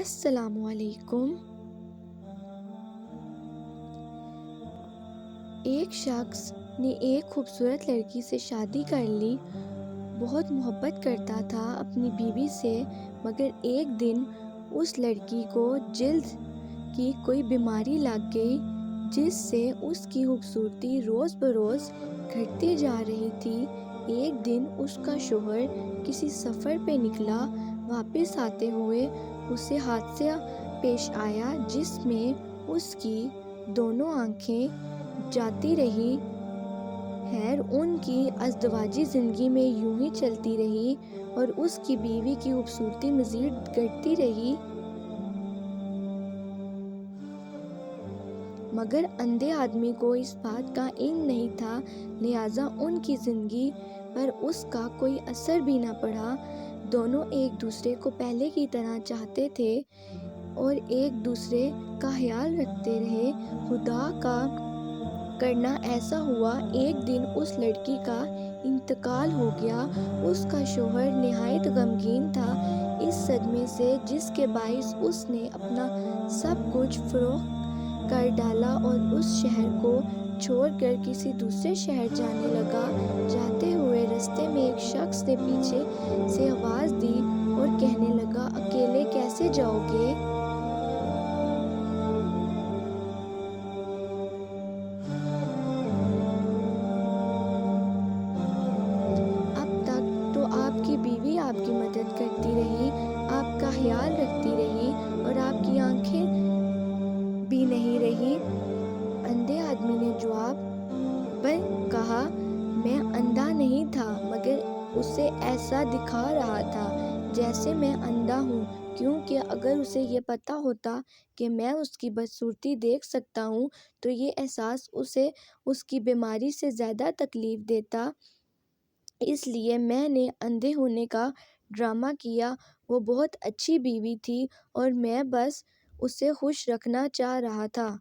السلام علیکم۔ ایک شخص نے ایک خوبصورت لڑکی سے شادی کر لی۔ بہت محبت کرتا تھا اپنی بیوی سے، مگر ایک دن اس لڑکی کو جلد کی کوئی بیماری لگ گئی جس سے اس کی خوبصورتی روز بروز گھٹتی جا رہی تھی۔ ایک دن اس کا شوہر کسی سفر پہ نکلا۔ واپس آتے ہوئے اسے حادثہ پیش آیا جس میں اس کی دونوں آنکھیں جاتی رہیں۔ خیر، ان کی ازدواجی زندگی میں یوں ہی چلتی رہی اور اس کی بیوی کی خوبصورتی مزید گھٹتی رہی۔ مگر اندھے آدمی کو اس بات کا علم نہیں تھا، لہٰذا ان کی زندگی پر اس کا کوئی اثر بھی نہ پڑا۔ دونوں ایک دوسرے کو پہلے کی طرح چاہتے تھے اور ایک دوسرے کا خیال رکھتے رہے۔ خدا کا کرنا ایسا ہوا، ایک دن اس لڑکی کا انتقال ہو گیا۔ اس کا شوہر نہایت غمگین تھا اس صدمے سے، جس کے باعث اس نے اپنا سب کچھ فروخت کر ڈالا اور اس شہر کو چھوڑ کر کسی دوسرے شہر جانے لگا۔ جاتے ہوئے راستے میں ایک شخص نے پیچھے سے آواز دی اور کہنے لگا، اکیلے کیسے جاؤ گے؟ اب تک تو آپ کی بیوی آپ کی مدد کرتی رہی، آپ کا خیال رکھتی رہی اور آپ کی آنکھیں بھی نہیں رہیں۔ اندھے آدمی نے جواب میں کہا، میں اندھا نہیں تھا، مگر اسے ایسا دکھا رہا تھا جیسے میں اندھا ہوں، کیونکہ اگر اسے یہ پتہ ہوتا کہ میں اس کی بدصورتی دیکھ سکتا ہوں تو یہ احساس اسے اس کی بیماری سے زیادہ تکلیف دیتا۔ اس لیے میں نے اندھے ہونے کا ڈرامہ کیا۔ وہ بہت اچھی بیوی تھی اور میں بس اسے خوش رکھنا چاہ رہا تھا۔